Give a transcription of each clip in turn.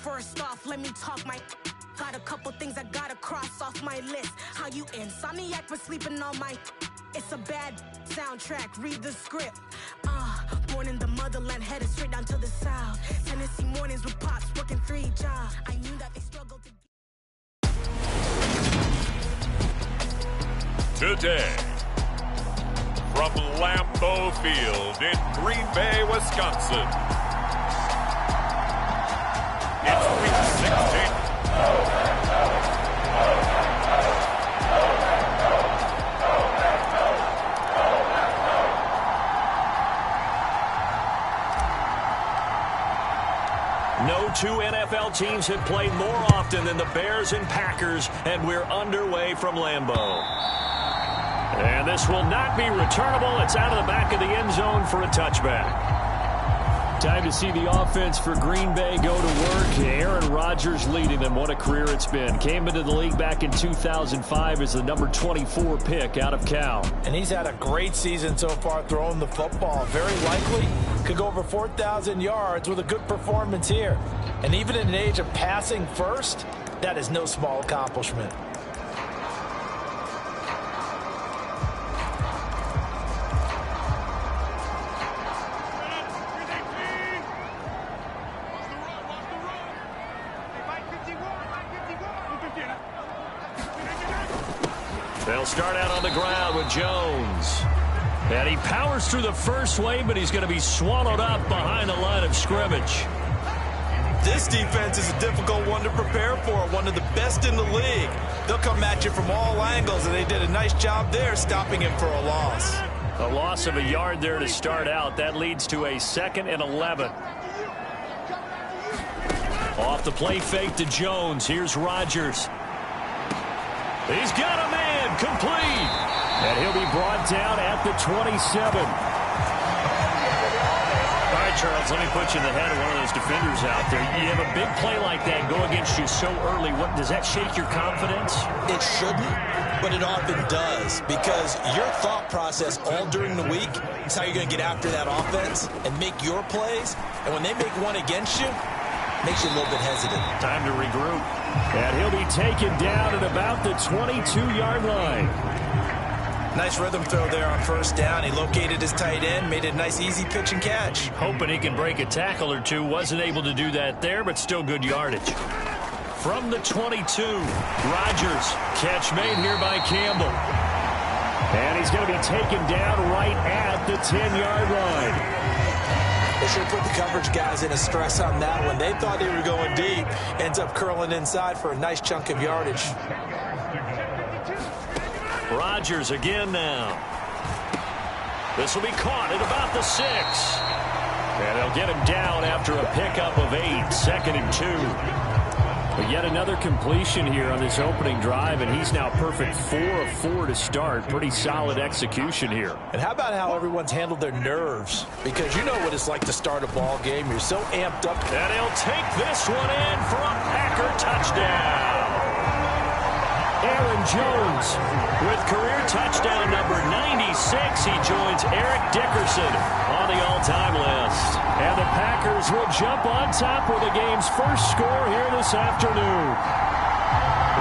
First off, let me talk my... Got a couple things I gotta cross off my list. How you insomniac for sleeping on my... It's a bad soundtrack, read the script. Born in the motherland, headed straight down to the south. Tennessee mornings with pops, working 3 jobs. I knew that they struggled to... Today, from Lambeau Field in Green Bay, Wisconsin, it's Week 16. No two NFL teams have played more often than the Bears and Packers, and we're underway from Lambeau. And this will not be returnable. It's out of the back of the end zone for a touchback. Time to see the offense for Green Bay go to work. Aaron Rodgers leading them. What a career it's been. Came into the league back in 2005 as the number 24 pick out of Cal. And he's had a great season so far throwing the football. Very likely could go over 4,000 yards with a good performance here. And even in an age of passing first, that is no small accomplishment. They'll start out on the ground with Jones. And he powers through the first wave, but he's going to be swallowed up behind the line of scrimmage. This defense is a difficult one to prepare for, one of the best in the league. They'll come at you from all angles, and they did a nice job there stopping him for a loss. A loss of a yard there to start out. That leads to a 2nd and 11. Off the play fake to Jones. Here's Rodgers. He's got a man, complete. And he'll be brought down at the 27. All right, Charles, let me put you in the head of one of those defenders out there. You have a big play like that go against you so early. What does that shake your confidence? It shouldn't, but it often does, because your thought process all during the week is how you're going to get after that offense and make your plays. And when they make one against you, makes you a little bit hesitant. Time to regroup. And he'll be taken down at about the 22-yard line. Nice rhythm throw there on first down. He located his tight end, made a nice easy pitch and catch. Hoping he can break a tackle or two. Wasn't able to do that there, but still good yardage. From the 22, Rodgers. Catch made here by Campbell. And he's going to be taken down right at the 10-yard line. They should put the coverage guys in a stress on that one. They thought they were going deep. Ends up curling inside for a nice chunk of yardage. Rodgers again now. This will be caught at about the 6. And they'll get him down after a pickup of 8. 2nd and 2. But yet another completion here on this opening drive, and he's now perfect 4 of 4 to start. Pretty solid execution here. And how about how everyone's handled their nerves? Because you know what it's like to start a ball game. You're so amped up. And he'll take this one in for a Packer touchdown. Aaron Jones with career touchdown number 96. He joins Eric Dickerson on the all-time list. And the Packers will jump on top with the game's first score here this afternoon.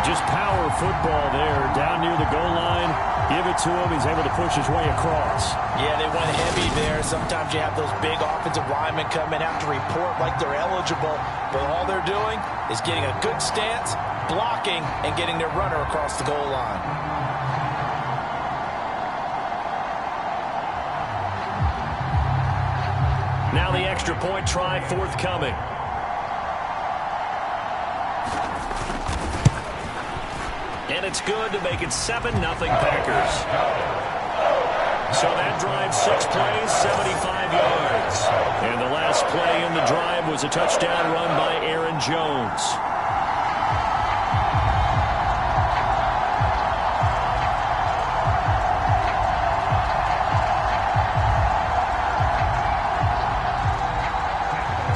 Just power football there down near the goal line. Give it to him. He's able to push his way across. Yeah, they went heavy there. Sometimes you have those big offensive linemen come in, have to report like they're eligible. But all they're doing is getting a good stance, blocking, and getting their runner across the goal line. Now the extra point try forthcoming. And it's good to make it 7-0 Packers. So that drive, 6 plays, 75 yards. And the last play in the drive was a touchdown run by Aaron Jones.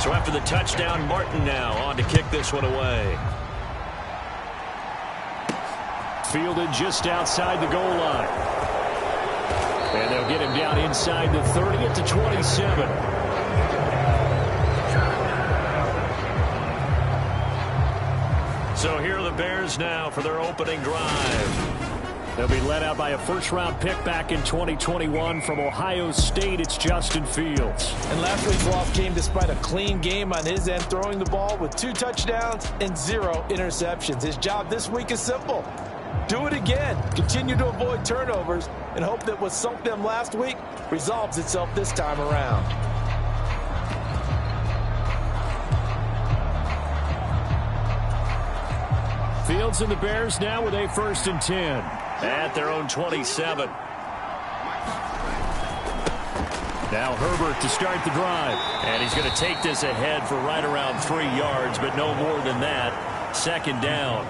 So after the touchdown, Martin now on to kick this one away. Fielded just outside the goal line. And they'll get him down inside the 30 at the 27. So here are the Bears now for their opening drive. They'll be led out by a first-round pick back in 2021 from Ohio State. It's Justin Fields. And last week's loss came despite a clean game on his end, throwing the ball with 2 touchdowns and 0 interceptions. His job this week is simple. Do it again. Continue to avoid turnovers and hope that what sunk them last week resolves itself this time around. Fields and the Bears now with a 1st and 10 at their own 27. Now Herbert to start the drive. And he's going to take this ahead for right around 3 yards, but no more than that. 2nd down.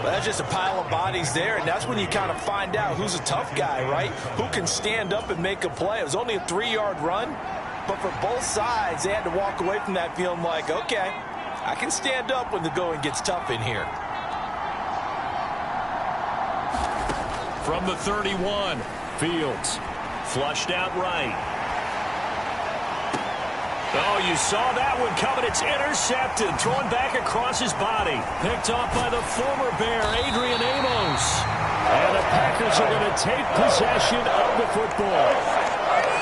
Well, that's just a pile of bodies there, and that's when you kind of find out who's a tough guy, right? Who can stand up and make a play. It was only a 3-yard run, but for both sides, they had to walk away from that feeling like, okay, I can stand up when the going gets tough in here. From the 31, Fields flushed out right. Oh, you saw that one coming. It's intercepted. Thrown back across his body. Picked off by the former Bear, Adrian Amos. And the Packers are going to take possession of the football.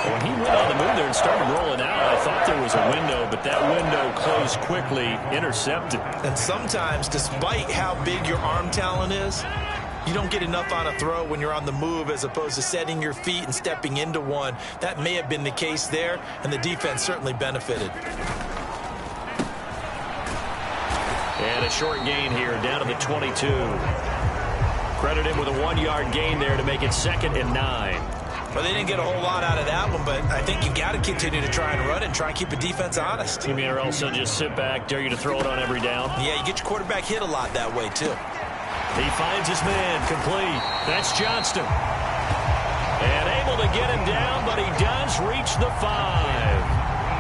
When he went on the move there and started rolling out, I thought there was a window, but that window closed quickly, intercepted. And sometimes, despite how big your arm talent is, you don't get enough on a throw when you're on the move as opposed to setting your feet and stepping into one. That may have been the case there, and the defense certainly benefited. And a short gain here, down to the 22. Credit him with a 1-yard gain there to make it 2nd and 9. Well, they didn't get a whole lot out of that one, but I think you got to continue to try and run it and try and keep the defense honest. You mean, or else they'll just sit back, dare you to throw it on every down? Yeah, you get your quarterback hit a lot that way, too. He finds his man, complete. That's Johnston. And able to get him down, but he does reach the 5.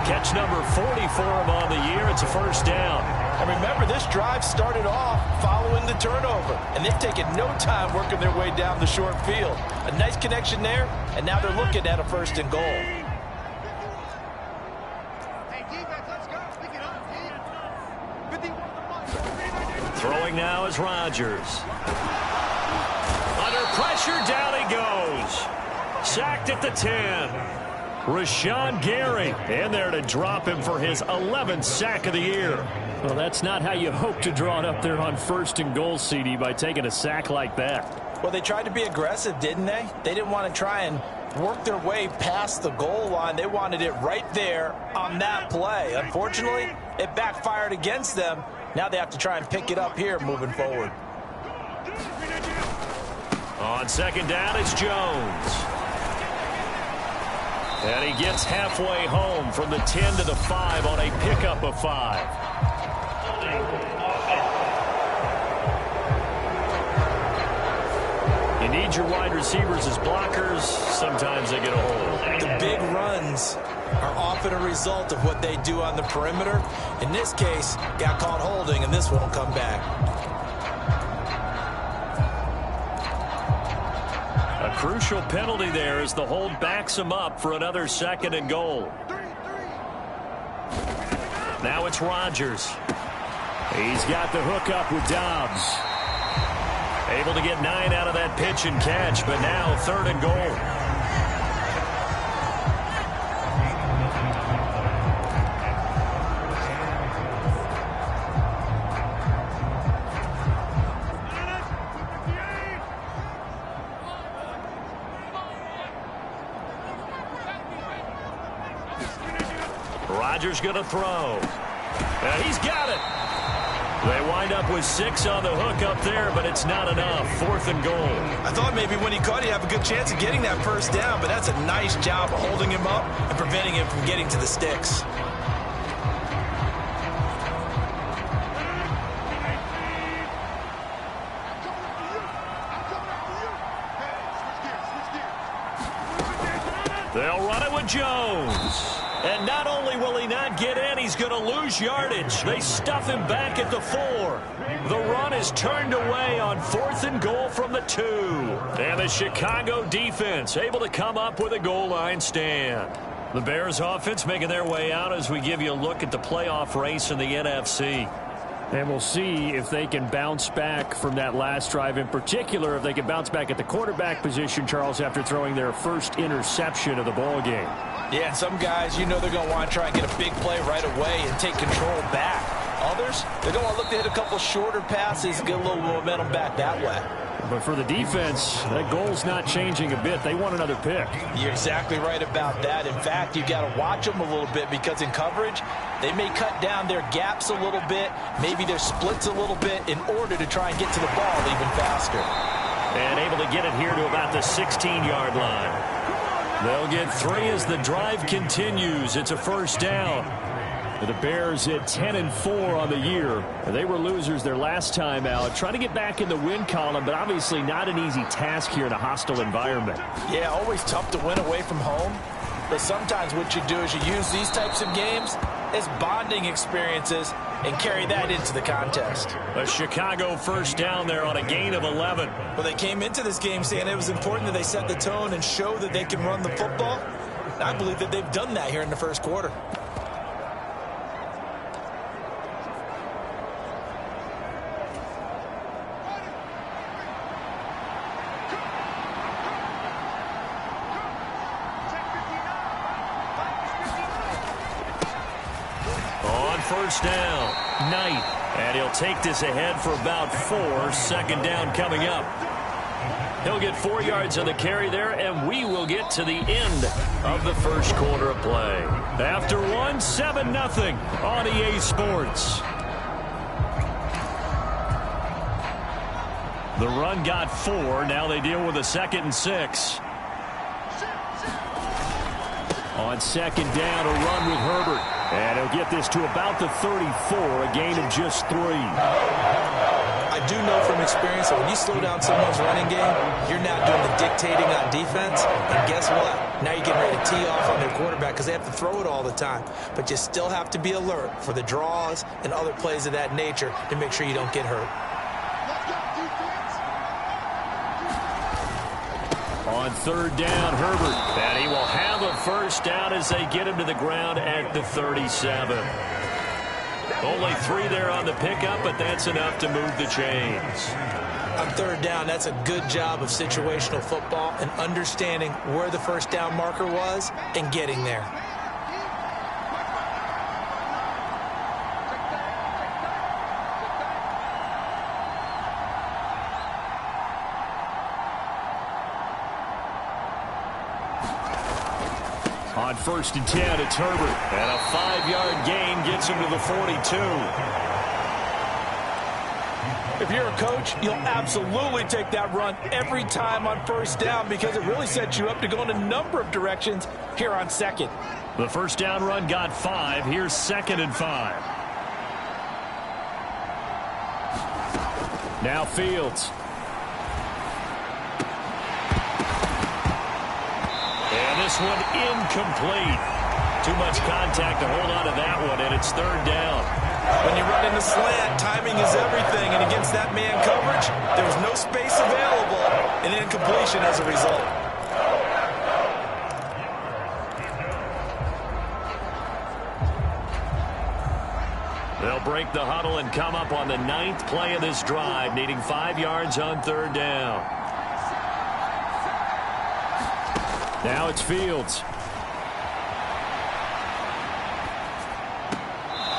Catch number 40 for him on the year. It's a 1st down. And remember, this drive started off following the turnover, and they've taken no time working their way down the short field. A nice connection there, and now they're looking at a 1st and goal. Throwing now is Rodgers. Under pressure, down he goes. Sacked at the 10. Rashawn Gary in there to drop him for his 11th sack of the year. Well, that's not how you hope to draw it up there on 1st and goal, CD, by taking a sack like that. Well, they tried to be aggressive, didn't they? They didn't want to try and work their way past the goal line. They wanted it right there on that play. Unfortunately, it backfired against them. Now they have to try and pick it up here moving forward. On 2nd down, it's Jones. And he gets halfway home from the 10 to the 5 on a pickup of 5. You need your wide receivers as blockers. Sometimes they get a hold. The big runs are often a result of what they do on the perimeter. In this case, got caught holding, and this one will come back. A crucial penalty there as the hold backs him up for another 2nd and goal. Now it's Rodgers. He's got the hook up with Dobbs. Able to get 9 out of that pitch and catch, but now 3rd and goal. Rodgers going to throw. He's got it. They wind up with 6 on the hook up there, but it's not enough. 4th and goal. I thought maybe when he caught, he'd have a good chance of getting that 1st down, but that's a nice job of holding him up and preventing him from getting to the sticks. They'll run it with Jones. And not only will he not get in, he's going to lose yardage. They stuff him back at the 4. The run is turned away on 4th and goal from the 2. And the Chicago defense able to come up with a goal line stand. The Bears offense making their way out as we give you a look at the playoff race in the NFC. And we'll see if they can bounce back from that last drive, in particular if they can bounce back at the quarterback position, Charles, after throwing their first interception of the ball game. Yeah, and some guys, you know they're going to want to try and get a big play right away and take control back. Others, they're going to look to hit a couple shorter passes, get a little momentum back that way. But for the defense, that goal's not changing a bit. They want another pick. You're exactly right about that. In fact, you got to watch them a little bit because in coverage, they may cut down their gaps a little bit, maybe their splits a little bit in order to try and get to the ball even faster. And able to get it here to about the 16-yard line. They'll get 3 as the drive continues. It's a first down. The Bears at 10-4 on the year. They were losers their last time out. Trying to get back in the win column, but obviously not an easy task here in a hostile environment. Yeah, always tough to win away from home. But sometimes what you do is you use these types of games as bonding experiences and carry that into the contest. A Chicago first down there on a gain of 11. Well, they came into this game saying it was important that they set the tone and show that they can run the football. And I believe that they've done that here in the first quarter. First down, Knight, and he'll take this ahead for about 4. Second down coming up. He'll get 4 yards on the carry there, and we will get to the end of the first quarter of play. After 1, 7-0 on EA Sports. The run got 4. Now they deal with a 2nd and 6. On second down, a run with Herbert. And he'll get this to about the 34, a gain of just 3. I do know from experience that when you slow down someone's running game, you're now doing the dictating on defense. And guess what? Now you're getting ready to tee off on their quarterback because they have to throw it all the time. But you still have to be alert for the draws and other plays of that nature to make sure you don't get hurt. On third down, Herbert. And he will have a first down as they get him to the ground at the 37. Only 3 there on the pickup, but that's enough to move the chains. On third down, that's a good job of situational football and understanding where the first down marker was and getting there. On first and 10, it's Herbert. And a 5-yard gain gets him to the 42. If you're a coach, you'll absolutely take that run every time on first down because it really sets you up to go in a number of directions here on second. The first down run got 5. Here's 2nd and 5. Now Fields. And this one incomplete. Too much contact to hold on to that one, and it's third down. When you run in the slant, timing is everything, and against that man coverage, there was no space available, and incompletion as a result. They'll break the huddle and come up on the 9th play of this drive, needing 5 yards on third down. Now it's Fields.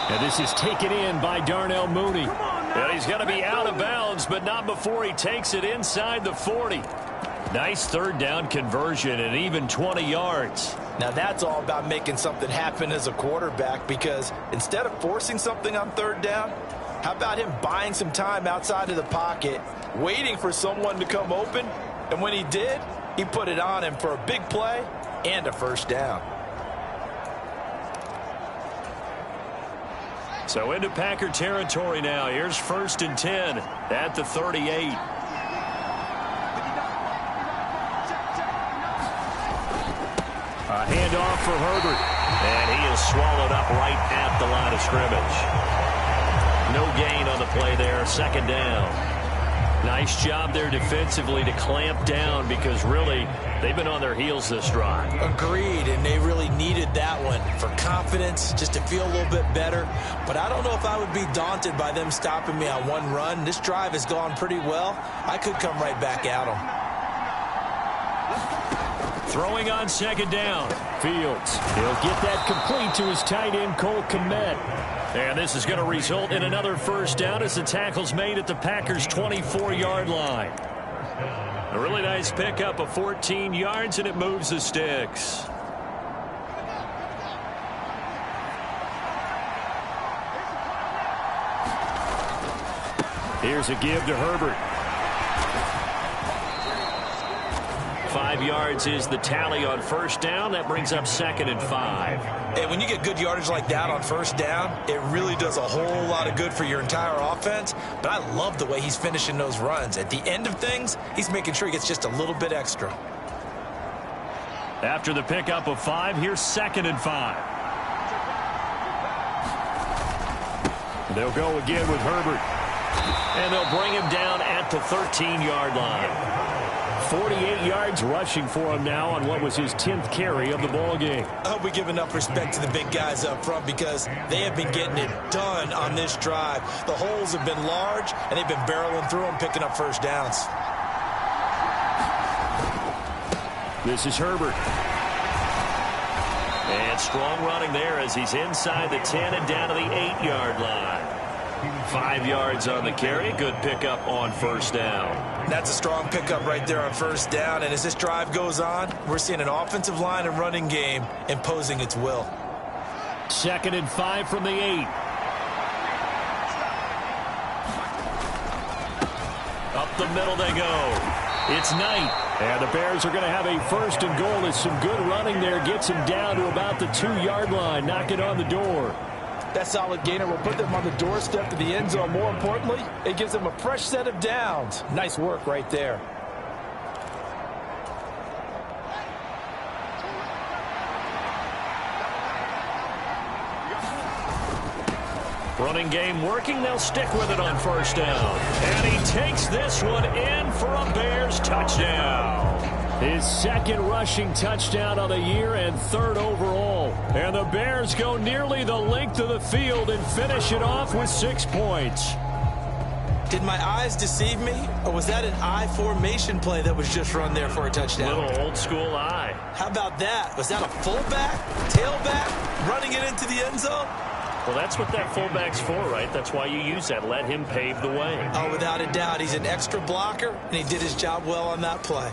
And this is taken in by Darnell Mooney. And he's going to be out of bounds, but not before he takes it inside the 40. Nice third down conversion and even 20 yards. Now that's all about making something happen as a quarterback, because instead of forcing something on third down, how about him buying some time outside of the pocket, waiting for someone to come open, and when he did, he put it on him for a big play and a first down. So into Packer territory now. Here's 1st and 10 at the 38. A handoff for Herbert. And he is swallowed up right at the line of scrimmage. No gain on the play there. 2nd down. Nice job there defensively to clamp down, because really they've been on their heels this drive. Agreed, and they really needed that one. for confidence, just to feel a little bit better. But I don't know if I would be daunted by them stopping me on one run. This drive has gone pretty well. I could come right back at them. Throwing on second down. Fields. He'll get that complete to his tight end, Cole Kmet. And this is going to result in another first down as the tackle's made at the Packers' 24-yard line. A really nice pickup of 14 yards, and it moves the sticks. Here's a give to Herbert. 5 yards is the tally on first down. That brings up 2nd and 5. And when you get good yardage like that on first down, it really does a whole lot of good for your entire offense. But I love the way he's finishing those runs. At the end of things, he's making sure he gets just a little bit extra. After the pickup of 5, here's 2nd and 5. They'll go again with Herbert. And they'll bring him down at the 13-yard line. 48 yards rushing for him now on what was his 10th carry of the ball game. I hope we give enough respect to the big guys up front because they have been getting it done on this drive. The holes have been large, and they've been barreling through them, picking up first downs. This is Herbert. And strong running there as he's inside the 10 and down to the 8-yard line. 5 yards on the carry. Good pickup on first down. That's a strong pickup right there on first down. And as this drive goes on, we're seeing an offensive line and running game imposing its will. 2nd and 5 from the 8. Up the middle they go. It's Knight. And the Bears are going to have a 1st and goal as some good running there gets him down to about the 2-yard line. Knock it on the door. That solid gainer will put them on the doorstep to the end zone. More importantly, it gives them a fresh set of downs. Nice work right there. Running game working. They'll stick with it on first down. And he takes this one in for a Bears touchdown. His 2nd rushing touchdown of the year and 3rd overall. And the Bears go nearly the length of the field and finish it off with 6 points. Did my eyes deceive me, or was that an I formation play that was just run there for a touchdown? Little old school I. How about that? Was that a fullback, tailback, running it into the end zone? Well, that's what that fullback's for, right? That's why you use that. Let him pave the way. Oh, without a doubt. He's an extra blocker, and he did his job well on that play.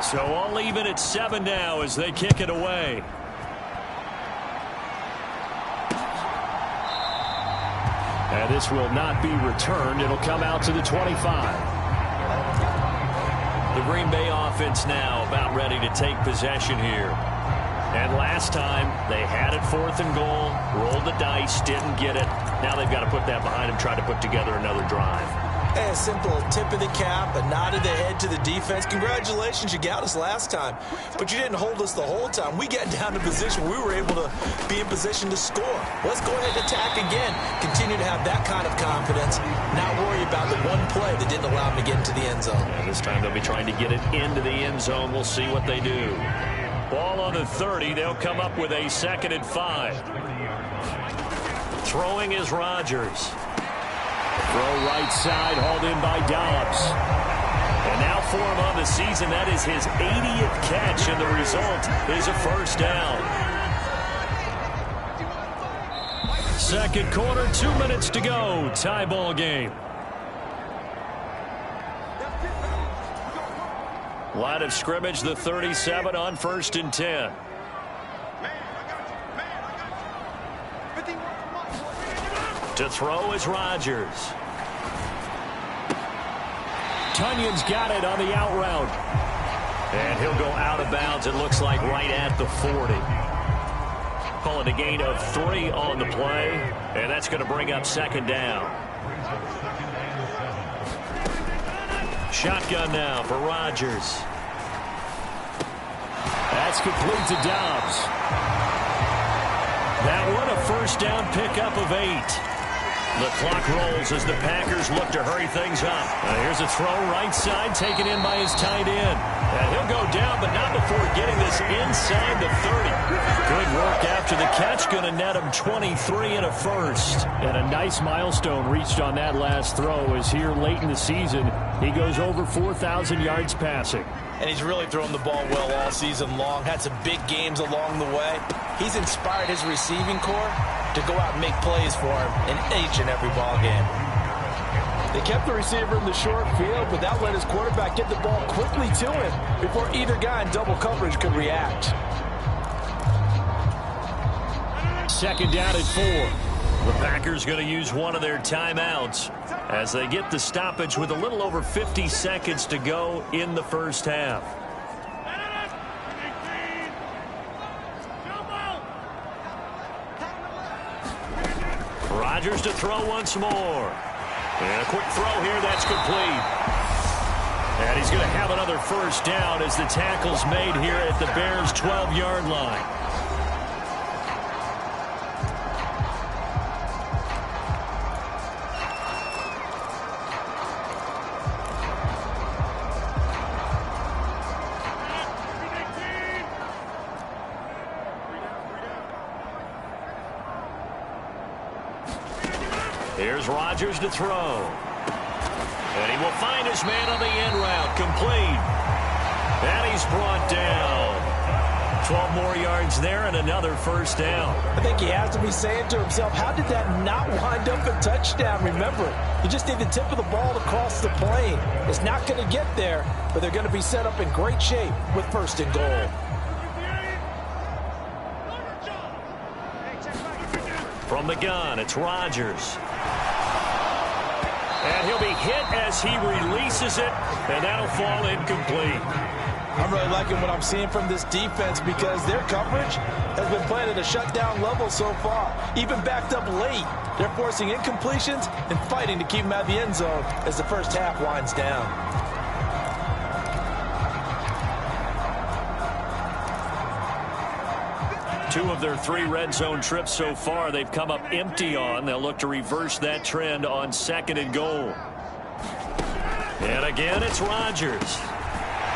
So I'll leave it at 7 now as they kick it away. And this will not be returned. It'll come out to the 25. The Green Bay offense now about ready to take possession here. And last time they had it 4th and goal, rolled the dice, didn't get it. Now they've got to put that behind them, try to put together another drive. Hey, a simple tip of the cap, a nod of the head to the defense. Congratulations, you got us last time. But you didn't hold us the whole time. We got down to position where we were able to be in position to score. Let's go ahead and attack again. Continue to have that kind of confidence. Not worry about the one play that didn't allow them to get into the end zone. And this time they'll be trying to get it into the end zone. We'll see what they do. Ball on the 30. They'll come up with a 2nd and 5. Throwing is Rodgers. Throw right side, hauled in by Dobbs. And now for him on the season, that is his 80th catch, and the result is a first down. 2nd quarter, 2 minutes to go. Tie ball game. Line of scrimmage, the 37 on 1st and 10. To throw is Rodgers. Tunyon's got it on the out route. And he'll go out of bounds, it looks like right at the 40. Call it a gain of 3 on the play, and that's going to bring up 2nd down. Shotgun now for Rodgers. That's complete to Dobbs. That one a first down pickup of 8. The clock rolls as the Packers look to hurry things up. Here's a throw right side taken in by his tight end. And he'll go down, but not before getting this inside the 30. Good work after the catch. Going to net him 23 and a first. And a nice milestone reached on that last throw as here late in the season, he goes over 4,000 yards passing. And he's really thrown the ball well all season long. Had some big games along the way. He's inspired his receiving corps to go out and make plays for him in each and every ball game. They kept the receiver in the short field, but that let his quarterback get the ball quickly to him before either guy in double coverage could react. Second down at 4. The Packers going to use one of their timeouts as they get the stoppage with a little over 50 seconds to go in the first half. Rodgers to throw once more. And a quick throw here, that's complete. And he's going to have another first down as the tackle's made here at the Bears' 12-yard line. Here's Rodgers to throw. And he will find his man on the end route. Complete. And he's brought down. 12 more yards there and another first down. I think he has to be saying to himself, how did that not wind up a touchdown? Remember, you just need the tip of the ball to cross the plane. It's not going to get there, but they're going to be set up in great shape with first and goal. From the gun, it's Rodgers. And he'll be hit as he releases it, and that'll fall incomplete. I'm really liking what I'm seeing from this defense because their coverage has been playing at a shutdown level so far. Even backed up late, they're forcing incompletions and fighting to keep them out of the end zone as the first half winds down. Two of their 3 red zone trips so far, they've come up empty on. They'll look to reverse that trend on second and goal. And again, it's Rodgers.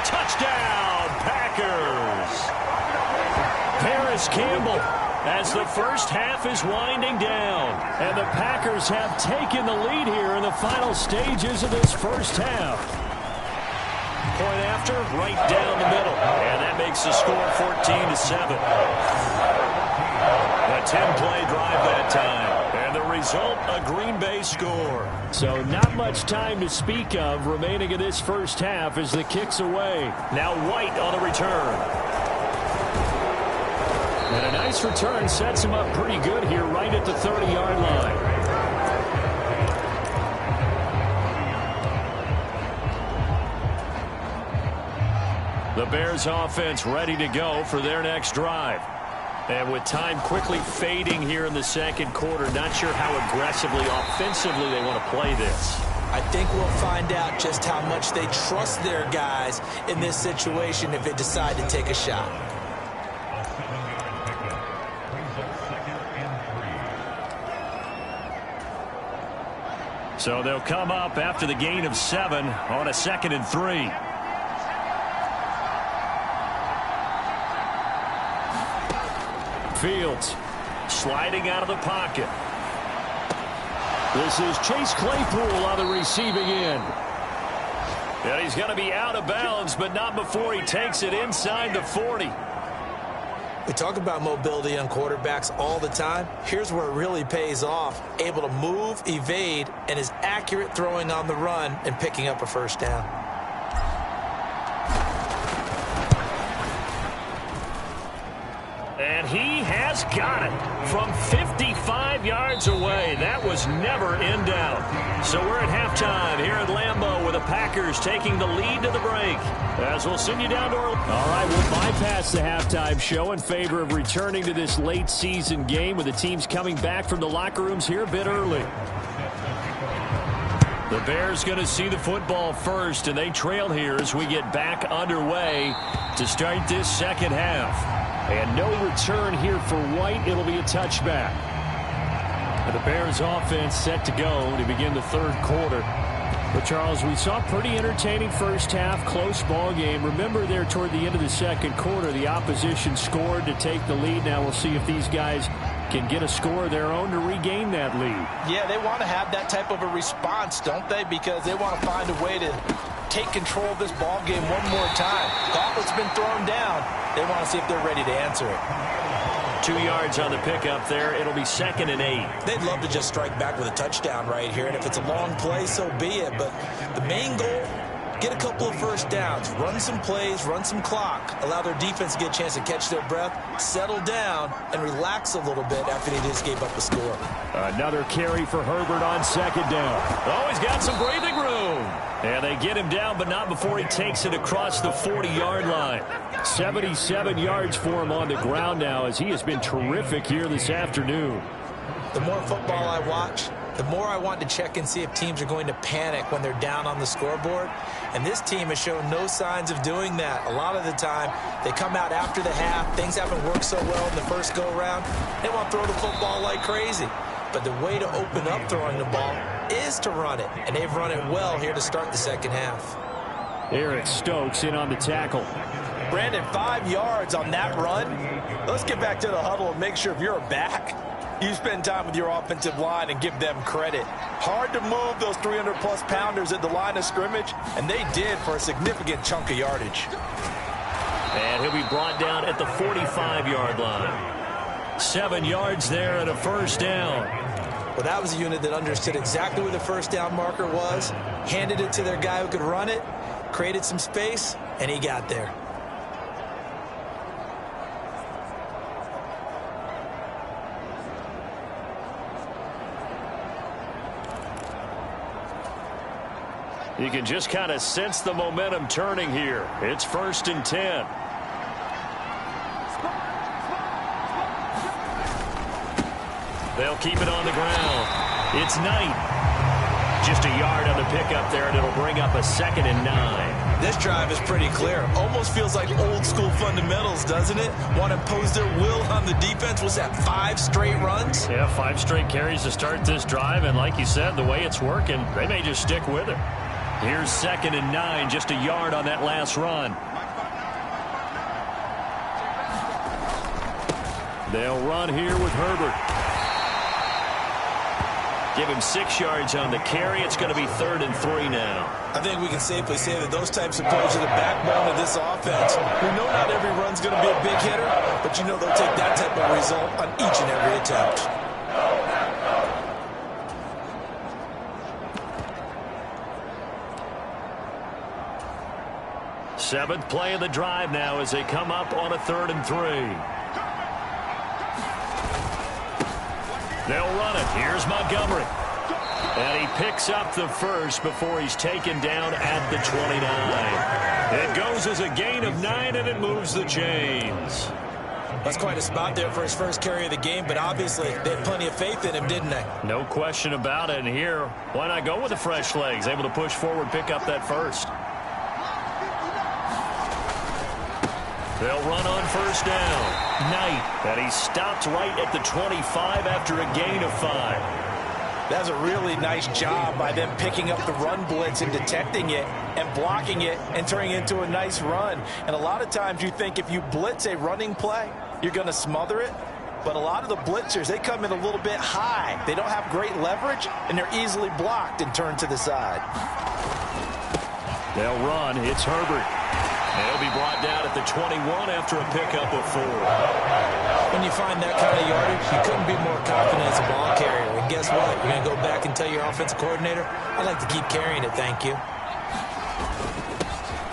Touchdown, Packers! Paris Campbell as the first half is winding down. And the Packers have taken the lead here in the final stages of this first half. Point after, right down the middle. And that makes the score 14-7. A 10-play drive that time. And the result, a Green Bay score. So not much time to speak of remaining in this first half as the kick's away. Now White on the return. And a nice return sets him up pretty good here right at the 30-yard line. The Bears offense ready to go for their next drive. And with time quickly fading here in the second quarter, not sure how aggressively, offensively they want to play this. I think we'll find out just how much they trust their guys in this situation if they decide to take a shot. So they'll come up after the gain of 7 on a 2nd and 3. Fields sliding out of the pocket. This is Chase Claypool on the receiving end. And he's going to be out of bounds, but not before he takes it inside the 40. We talk about mobility on quarterbacks all the time. Here's where it really pays off. Able to move, evade, and is accurate throwing on the run and picking up a first down. And he has got it from 55 yards away. That was never in doubt. So we're at halftime here at Lambeau with the Packers taking the lead to the break. As we'll send you down to our... All right, we'll bypass the halftime show in favor of returning to this late season game with the teams coming back from the locker rooms here a bit early. The Bears going to see the football first, and they trail here as we get back underway to start this second half. And no return here for White. It'll be a touchback. And the Bears offense set to go to begin the third quarter. But, Charles, we saw a pretty entertaining first half, close ball game. Remember there toward the end of the second quarter, the opposition scored to take the lead. Now we'll see if these guys can get a score of their own to regain that lead. Yeah, they want to have that type of a response, don't they? Because they want to find a way to take control of this ball game one more time. Gauntlet's been thrown down. They want to see if they're ready to answer it. 2 yards on the pickup there. It'll be 2nd and 8. They'd love to just strike back with a touchdown right here, and if it's a long play, so be it. But the main goal, get a couple of first downs, run some plays, run some clock, allow their defense to get a chance to catch their breath, settle down, and relax a little bit after they just gave up the score. Another carry for Herbert on second down. Oh, he's got some breathing room. And they get him down, but not before he takes it across the 40-yard line. 77 yards for him on the ground now as he has been terrific here this afternoon. The more football I watch, the more I want to check and see if teams are going to panic when they're down on the scoreboard. And this team has shown no signs of doing that. A lot of the time, they come out after the half. Things haven't worked so well in the first go-around. They want to throw the football like crazy. But the way to open up throwing the ball is to run it. And they've run it well here to start the second half. Eric Stokes in on the tackle. Brandon, 5 yards on that run. Let's get back to the huddle and make sure if you're a back, you spend time with your offensive line and give them credit. Hard to move those 300-plus pounders at the line of scrimmage, and they did for a significant chunk of yardage. And he'll be brought down at the 45-yard line. 7 yards there and a first down. Well, that was a unit that understood exactly where the first down marker was, handed it to their guy who could run it, created some space, and he got there. You can just kind of sense the momentum turning here. It's 1st and 10. They'll keep it on the ground. It's Knight. Just a yard on the pickup there, and it'll bring up a 2nd and 9. This drive is pretty clear. Almost feels like old school fundamentals, doesn't it? Want to impose their will on the defense. Was that 5 straight runs? Yeah, 5 straight carries to start this drive, and like you said, the way it's working, they may just stick with it. Here's 2nd and 9, just a yard on that last run. They'll run here with Herbert. Give him 6 yards on the carry. It's going to be 3rd and 3 now. I think we can safely say that those types of plays are the backbone of this offense. We know not every run's going to be a big hitter, but you know they'll take that type of result on each and every attempt. Seventh play of the drive now as they come up on a 3rd and 3. They'll run it. Here's Montgomery. And he picks up the first before he's taken down at the 29. It goes as a gain of 9, and it moves the chains. That's quite a spot there for his first carry of the game, but obviously they had plenty of faith in him, didn't they? No question about it. And here, why not go with the fresh legs? Able to push forward, pick up that first. They'll run on 1st down. Knight, and he stopped right at the 25 after a gain of 5. That's a really nice job by them picking up the run blitz and detecting it and blocking it and turning it into a nice run. And a lot of times you think if you blitz a running play, you're going to smother it. But a lot of the blitzers, they come in a little bit high. They don't have great leverage, and they're easily blocked and turned to the side. They'll run. It's Herbert. He'll be brought down at the 21 after a pickup of 4. When you find that kind of yardage, you couldn't be more confident as a ball carrier. And guess what? You're going to go back and tell your offensive coordinator, I'd like to keep carrying it, thank you.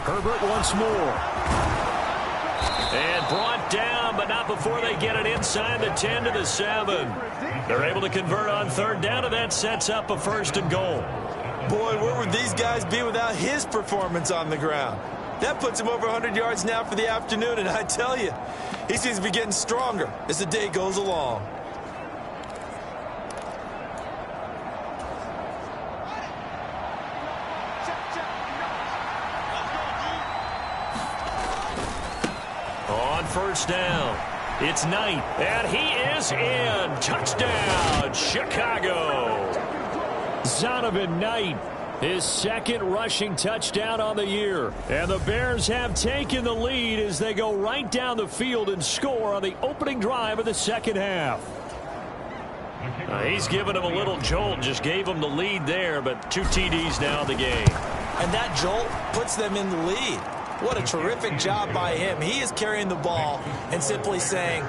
Herbert once more. And brought down, but not before they get it inside the 10 to the 7. They're able to convert on 3rd down, and that sets up a 1st and goal. Boy, where would these guys be without his performance on the ground? That puts him over 100 yards now for the afternoon, and I tell you, he seems to be getting stronger as the day goes along. On 1st down, It's Knight, and he is in. Touchdown, Chicago. Zonovan Knight, his second rushing touchdown on the year. And the Bears have taken the lead as they go right down the field and score on the opening drive of the second half. He's given him a little jolt, just gave him the lead there, but 2 TDs now in the game. And that jolt puts them in the lead. What a terrific job by him. He is carrying the ball and simply saying,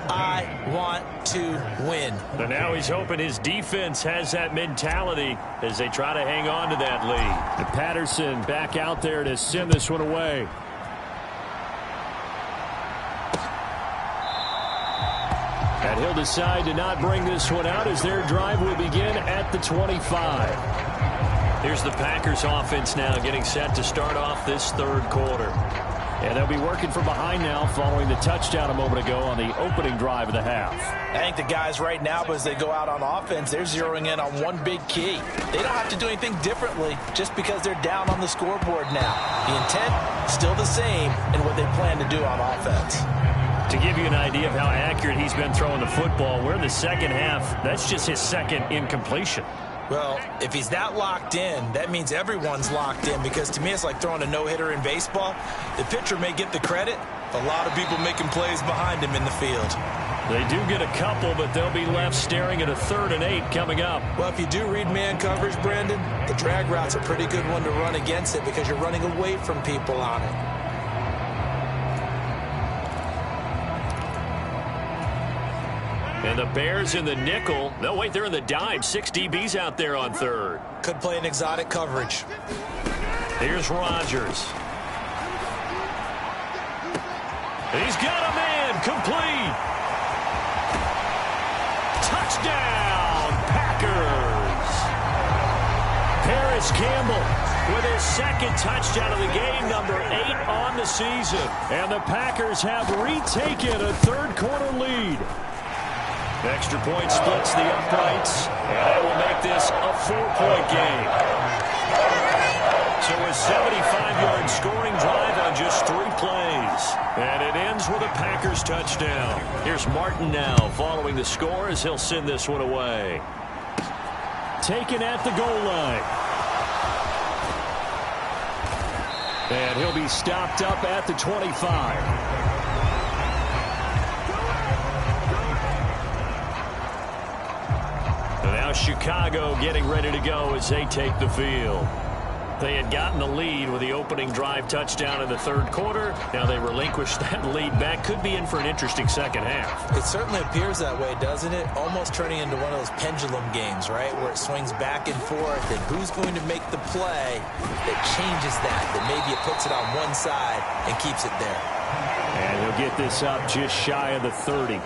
I want to win. And now he's hoping his defense has that mentality as they try to hang on to that lead. And Patterson back out there to send this one away. And he'll decide to not bring this one out as their drive will begin at the 25. Here's the Packers offense now getting set to start off this third quarter. And they'll be working from behind now following the touchdown a moment ago on the opening drive of the half. I think the guys right now, as they go out on offense, they're zeroing in on one big key. They don't have to do anything differently just because they're down on the scoreboard now. The intent, still the same in what they plan to do on offense. To give you an idea of how accurate he's been throwing the football, we're in the second half. That's just his second incompletion. Well, if he's that locked in, that means everyone's locked in, because to me it's like throwing a no-hitter in baseball. The pitcher may get the credit, a lot of people making plays behind him in the field. They do get a couple, but they'll be left staring at a 3rd and 8 coming up. Well, if you do read man coverage, Brandon, the drag route's a pretty good one to run against it because you're running away from people on it. And the Bears in the nickel. No, wait, they're in the dime. 6 DBs out there on 3rd. Could play an exotic coverage. Here's Rodgers. He's got a man. Complete. Touchdown, Packers. Paris Campbell with his second touchdown of the game, number 8 on the season. And the Packers have retaken a third quarter lead. Extra point splits the uprights, and that will make this a 4-point game. So a 75-yard scoring drive on just 3 plays. And it ends with a Packers touchdown. Here's Martin now following the score as he'll send this one away. Taken at the goal line. And he'll be stopped up at the 25. Now Chicago getting ready to go as they take the field. They had gotten the lead with the opening drive touchdown in the third quarter. Now they relinquish that lead back. Could be in for an interesting second half. It certainly appears that way, doesn't it? Almost turning into one of those pendulum games, right? Where it swings back and forth, and who's going to make the play that changes that maybe it puts it on one side and keeps it there. And he'll get this up just shy of the 30.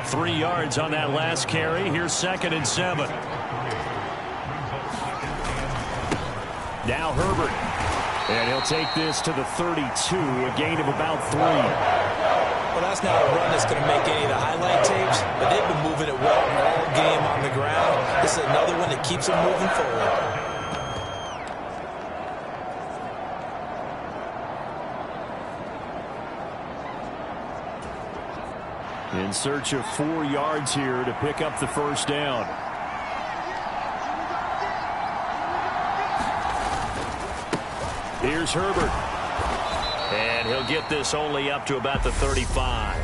3 yards on that last carry. Here's 2nd and 7. Now Herbert. And he'll take this to the 32, a gain of about 3. Well, that's not a run that's going to make any of the highlight tapes, but they've been moving it well all game on the ground. This is another one that keeps them moving forward. In search of 4 yards here to pick up the first down. Here's Herbert. And he'll get this only up to about the 35.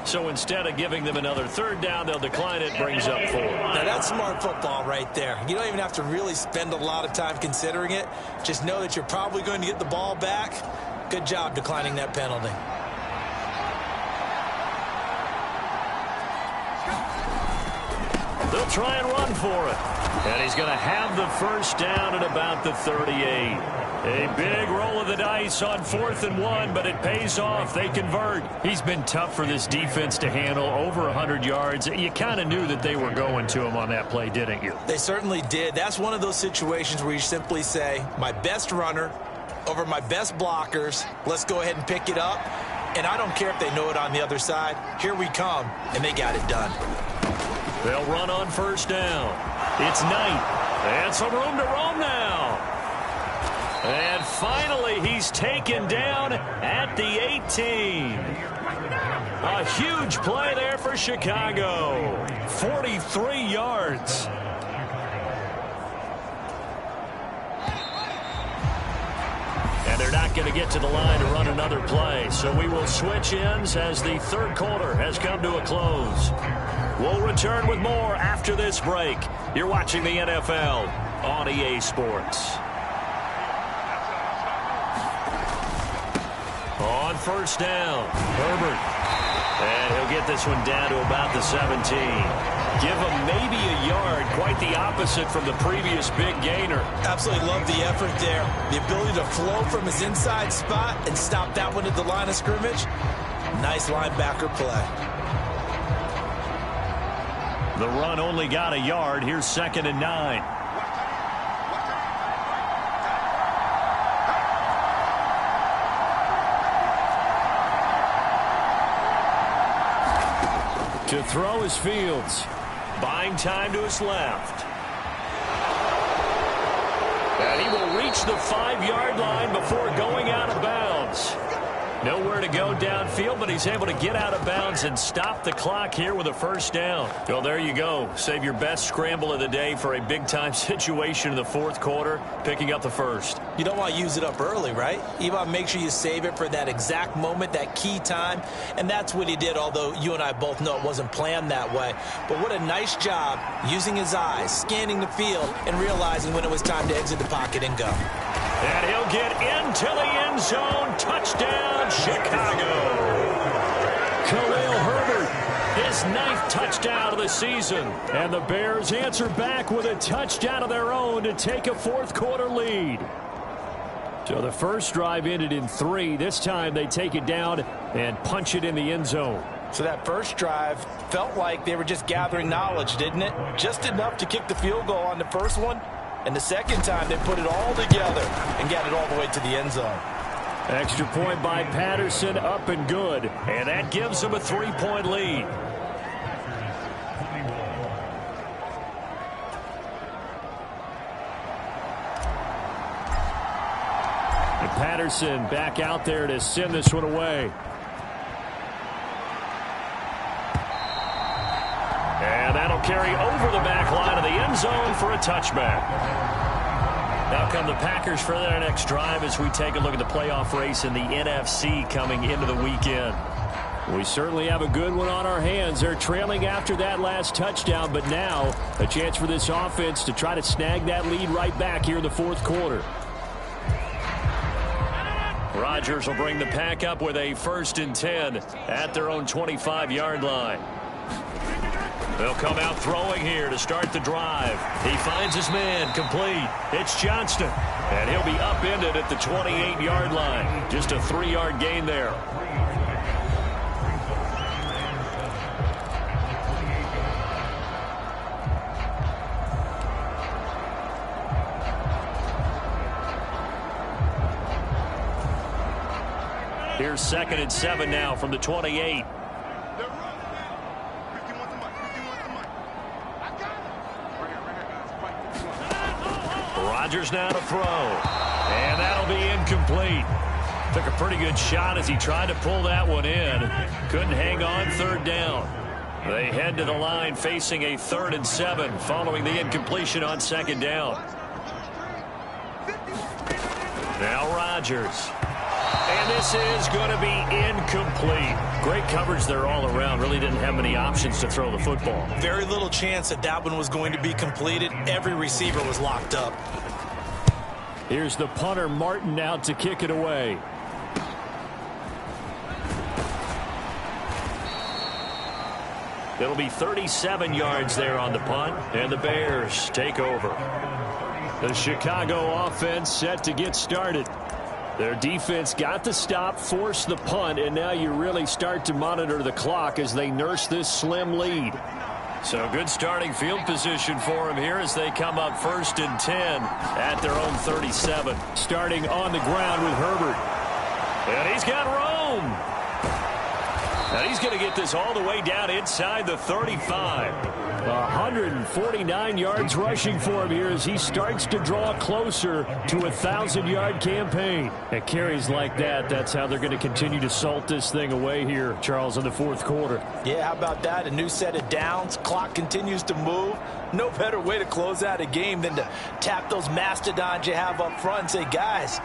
So instead of giving them another 3rd down, they'll decline it, brings up 4. Now that's smart football right there. You don't even have to really spend a lot of time considering it. Just know that you're probably going to get the ball back. Good job declining that penalty. They'll try and run for it. And he's going to have the first down at about the 38. A big roll of the dice on 4th and 1, but it pays off. They convert. He's been tough for this defense to handle, over 100 yards. You kind of knew that they were going to him on that play, didn't you? They certainly did. That's one of those situations where you simply say, my best runner over my best blockers. Let's go ahead and pick it up. And I don't care if they know it on the other side. Here we come, and they got it done. They'll run on first down. It's Knight. And some room to roam now. And finally, he's taken down at the 18. A huge play there for Chicago. 43 yards. And they're not going to get to the line to run another play. So we will switch ends as the third quarter has come to a close. We'll return with more after this break. You're watching the NFL on EA Sports. On first down, Herbert. And he'll get this one down to about the 17. Give him maybe a yard, quite the opposite from the previous big gainer. Absolutely love the effort there. The ability to flow from his inside spot and stop that one at the line of scrimmage. Nice linebacker play. The run only got a yard. Here's 2nd and 9. To throw is Fields. Buying time to his left. And he will reach the 5-yard line before going out of bounds. Nowhere to go downfield, but he's able to get out of bounds and stop the clock here with a first down. Well, there you go. Save your best scramble of the day for a big-time situation in the fourth quarter, picking up the first. You don't want to use it up early, right? You want to make sure you save it for that exact moment, that key time, and that's what he did, although you and I both know it wasn't planned that way. But what a nice job using his eyes, scanning the field, and realizing when it was time to exit the pocket and go. And he'll get into the end zone. Touchdown, Chicago. Khalil Herbert, his 9th touchdown of the season. And the Bears answer back with a touchdown of their own to take a fourth-quarter lead. So the first drive ended in 3. This time they take it down and punch it in the end zone. So that first drive felt like they were just gathering knowledge, didn't it? Just enough to kick the field goal on the first one. And the second time, they put it all together and got it all the way to the end zone. Extra point by Patterson, up and good. And that gives them a 3-point lead. And Patterson back out there to send this one away. And that'll carry over the back line of the end zone for a touchback. Now come the Packers for their next drive as we take a look at the playoff race in the NFC coming into the weekend. We certainly have a good one on our hands. They're trailing after that last touchdown, but now a chance for this offense to try to snag that lead right back here in the fourth quarter. Rodgers will bring the Pack up with a 1st and 10 at their own 25-yard line. They'll come out throwing here to start the drive. He finds his man complete. It's Johnston. And he'll be upended at the 28-yard line. Just a 3-yard gain there. Here's 2nd and 7 now from the 28. Rodgers now to throw. And that'll be incomplete. Took a pretty good shot as he tried to pull that one in. Couldn't hang on 3rd down. They head to the line facing a 3rd and 7 following the incompletion on 2nd down. Now Rodgers. And this is going to be incomplete. Great coverage there all around. Really didn't have many options to throw the football. Very little chance that that one was going to be completed. Every receiver was locked up. Here's the punter, Martin, out to kick it away. It'll be 37 yards there on the punt, and the Bears take over. The Chicago offense set to get started. Their defense got the stop, forced the punt, and now you really start to monitor the clock as they nurse this slim lead. So good starting field position for them here as they come up 1st and 10 at their own 37. Starting on the ground with Herbert. And he's got room. And he's going to get this all the way down inside the 35. 149 yards rushing for him here as he starts to draw closer to a 1,000-yard campaign. At carries like that, that's how they're going to continue to salt this thing away here, Charles, in the fourth quarter. Yeah, how about that? A new set of downs. Clock continues to move. No better way to close out a game than to tap those mastodons you have up front and say, guys,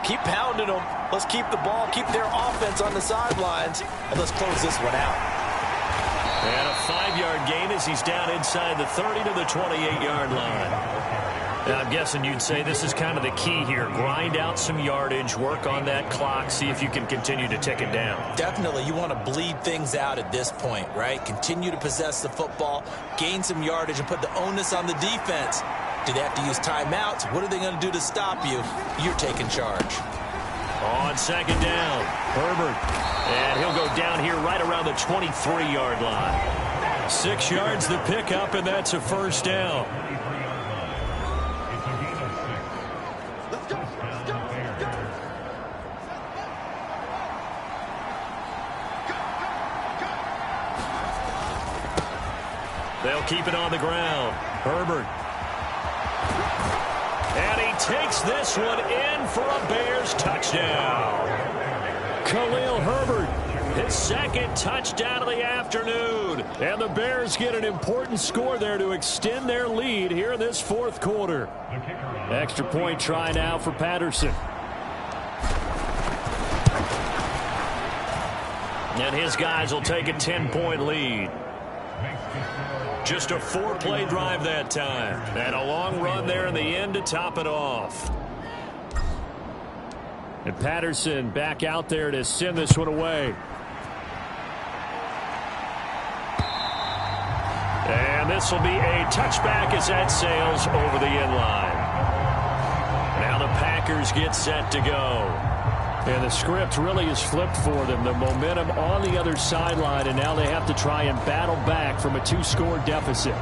keep pounding them. Let's keep the ball, keep their offense on the sidelines, and let's close this one out. And a 5-yard gain as he's down inside the 30 to the 28-yard line. And I'm guessing you'd say this is kind of the key here. Grind out some yardage, work on that clock, see if you can continue to tick it down. Definitely. You want to bleed things out at this point, right? Continue to possess the football, gain some yardage, and put the onus on the defense. Do they have to use timeouts? What are they going to do to stop you? You're taking charge. On second down, Herbert. And he'll go down here right around the 23-yard line. 6 yards the pickup, and that's a first down. They'll keep it on the ground. Herbert. And he takes this one in for a Bears touchdown. Khalil Herbert, his second touchdown of the afternoon. And the Bears get an important score there to extend their lead here in this fourth quarter. Extra point try now for Patterson. And his guys will take a 10-point lead. Just a 4-play drive that time. And a long run there in the end to top it off. And Patterson back out there to send this one away. And this will be a touchback as that sails over the end line. Now the Packers get set to go. And the script really is flipped for them. The momentum on the other sideline, and now they have to try and battle back from a 2-score deficit.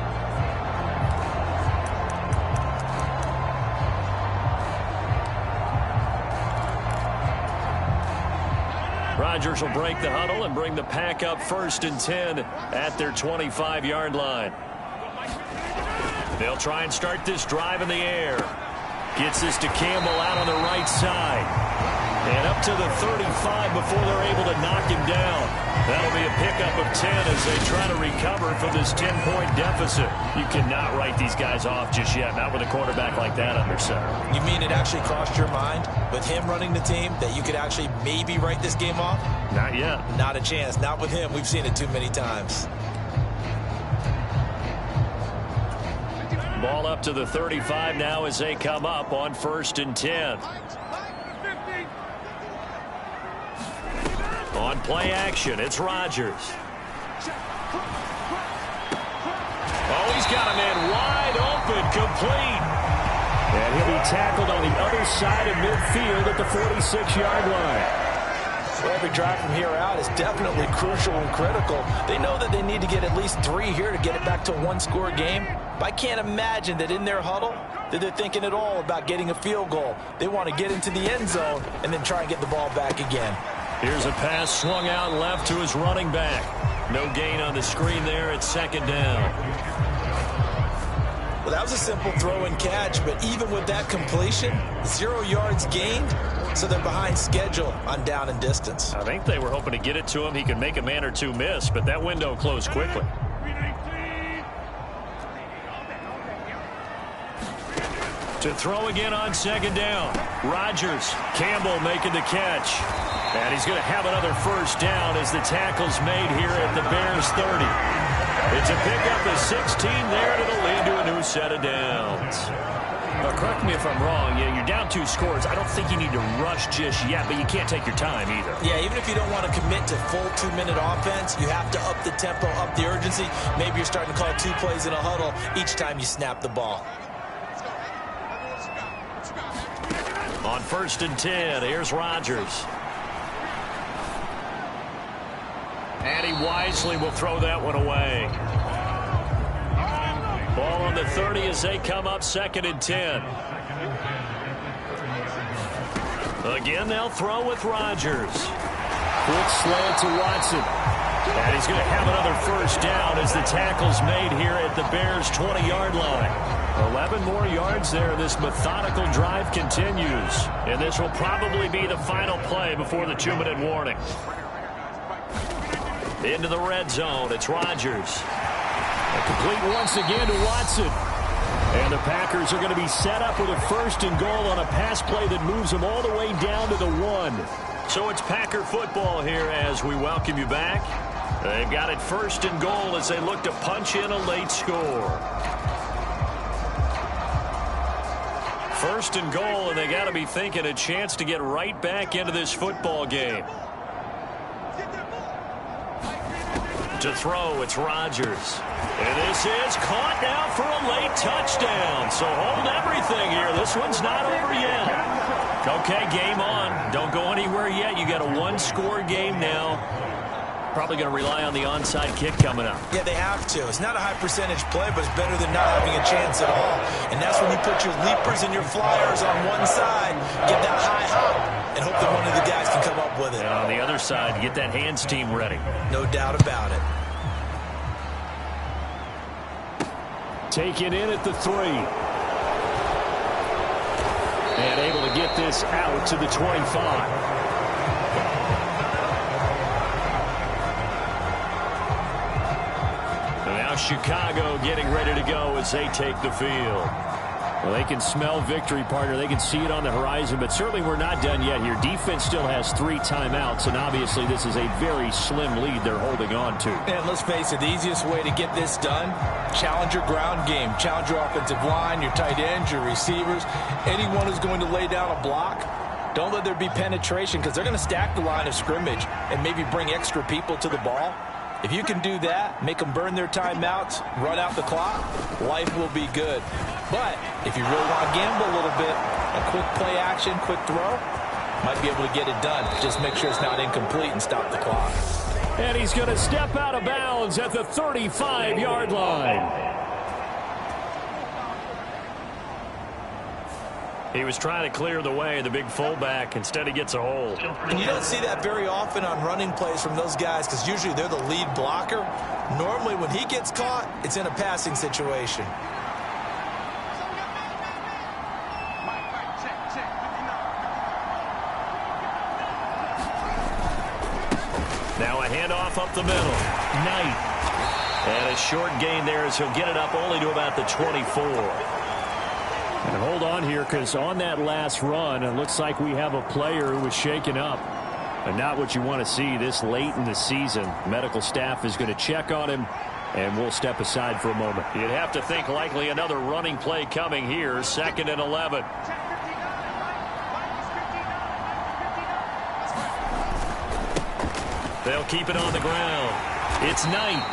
Rodgers will break the huddle and bring the Pack up 1st and 10 at their 25-yard line. They'll try and start this drive in the air. Gets this to Campbell out on the right side. And up to the 35 before they're able to knock him down. That'll be a pickup of 10 as they try to recover from this 10-point deficit. You cannot write these guys off just yet, not with a quarterback like that under center. You mean it actually crossed your mind with him running the team that you could actually maybe write this game off? Not yet. Not a chance. Not with him. We've seen it too many times. Ball up to the 35 now as they come up on 1st and 10. On play action, it's Rodgers. Oh, he's got a man wide open, complete. And he'll be tackled on the other side of midfield at the 46-yard line. So every drive from here out is definitely crucial and critical. They know that they need to get at least 3 here to get it back to a 1-score game. But I can't imagine that in their huddle that they're thinking at all about getting a field goal. They want to get into the end zone and then try and get the ball back again. Here's a pass swung out left to his running back. No gain on the screen there at 2nd down. Well, that was a simple throw and catch, but even with that completion, 0 yards gained, so they're behind schedule on down and distance. I think they were hoping to get it to him. He could make a man or two miss, but that window closed quickly. To throw again on 2nd down. Rodgers, Campbell making the catch. And he's going to have another first down as the tackle's made here at the Bears 30. It's a pickup of 16 there, and it'll lead to a new set of downs. Now, correct me if I'm wrong. Yeah, you're down 2 scores. I don't think you need to rush just yet, but you can't take your time either. Yeah, even if you don't want to commit to full 2-minute offense, you have to up the tempo, up the urgency. Maybe you're starting to call 2 plays in a huddle each time you snap the ball. On 1st and 10, here's Rodgers. And he wisely will throw that one away. Ball on the 30 as they come up 2nd and 10. Again, they'll throw with Rodgers. Quick slant to Watson. And he's going to have another first down as the tackle's made here at the Bears' 20-yard line. 11 more yards there. This methodical drive continues. And this will probably be the final play before the 2-minute warning. Into the red zone. It's Rodgers. Complete once again to Watson. And the Packers are going to be set up with a first and goal on a pass play that moves them all the way down to the 1. So it's Packer football here as we welcome you back. They've got it first and goal as they look to punch in a late score. First and goal, and they got to be thinking a chance to get right back into this football game. To throw, it's Rodgers. And this is caught now for a late touchdown. So hold everything here. This one's not over yet. Okay, game on. Don't go anywhere yet. You got a one-score game now. Probably going to rely on the onside kick coming up. Yeah, they have to. It's not a high-percentage play, but it's better than not having a chance at all. And that's when you put your leapers and your flyers on one side, get that high hop, and hope that one of the guys can come up with it. And on the other side, get that hands team ready. No doubt about it. Taken in at the 3. And able to get this out to the 25. Now Chicago getting ready to go as they take the field. Well, they can smell victory, partner. They can see it on the horizon, but certainly we're not done yet here. Defense still has 3 timeouts, and obviously this is a very slim lead they're holding on to. And let's face it, the easiest way to get this done, challenge your ground game. Challenge your offensive line, your tight ends, your receivers, anyone who's going to lay down a block. Don't let there be penetration because they're going to stack the line of scrimmage and maybe bring extra people to the ball. If you can do that, make them burn their timeouts, run out the clock, life will be good. But if you really want to gamble a little bit, a quick play action, quick throw, might be able to get it done. Just make sure it's not incomplete and stop the clock. And he's going to step out of bounds at the 35-yard line. He was trying to clear the way, the big fullback. Instead, he gets a hold. And you don't see that very often on running plays from those guys because usually they're the lead blocker. Normally, when he gets caught, it's in a passing situation. Now a handoff up the middle. Knight. And a short gain there as he'll get it up only to about the 24. And hold on here because on that last run, it looks like we have a player who was shaken up. And not what you want to see this late in the season. Medical staff is going to check on him, and we'll step aside for a moment. You'd have to think likely another running play coming here. 2nd and 11. They'll keep it on the ground. It's Knight.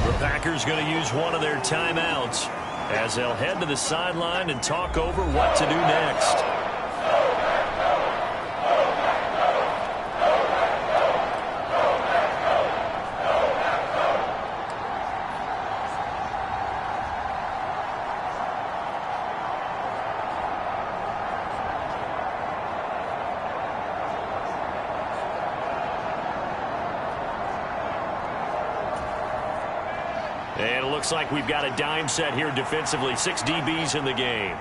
The Packers going to use one of their timeouts as they'll head to the sideline and talk over what to do next. And it looks like we've got a dime set here defensively. 6 DBs in the game.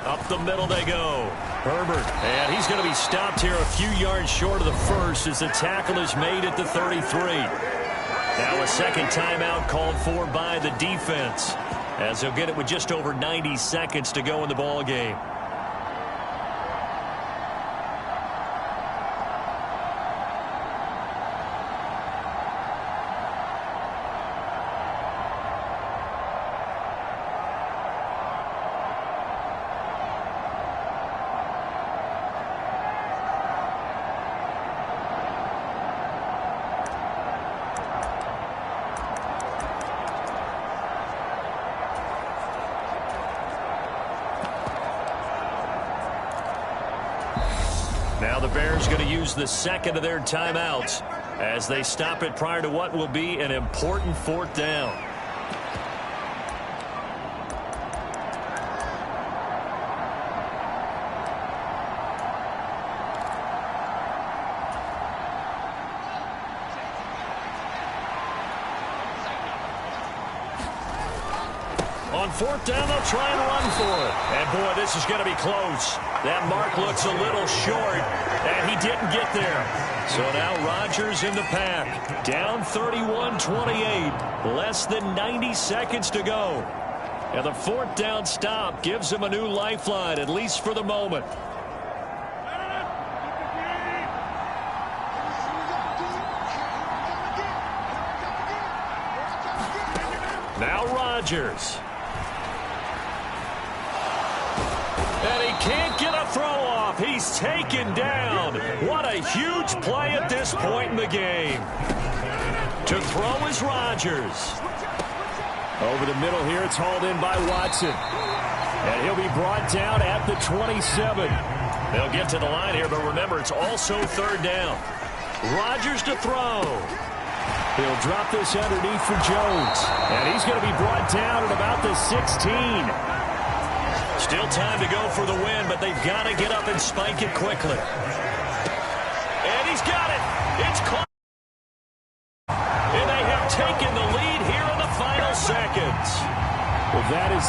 Up the middle they go. Herbert. And he's going to be stopped here a few yards short of the first as the tackle is made at the 33. Now a second timeout called for by the defense as they'll get it with just over 90 seconds to go in the ball game. Now the Bears going to use the second of their timeouts as they stop it prior to what will be an important 4th down. On fourth down, they'll try and run for it. And, boy, this is going to be close. That mark looks a little short, and he didn't get there. So now Rodgers in the pack. Down 31-28. Less than 90 seconds to go. And the fourth down stop gives him a new lifeline, at least for the moment. Now Rodgers. And he can't get a throw off. He's taken down. What a huge play at this point in the game. To throw is Rodgers. Over the middle here, it's hauled in by Watson. And he'll be brought down at the 27. They'll get to the line here, but remember, it's also third down. Rodgers to throw. He'll drop this underneath for Jones. And he's going to be brought down at about the 16. Still time to go for the win, but they've got to get up and spike it quickly. And he's got it. It's caught. And they have taken the lead here in the final seconds. Well, that is the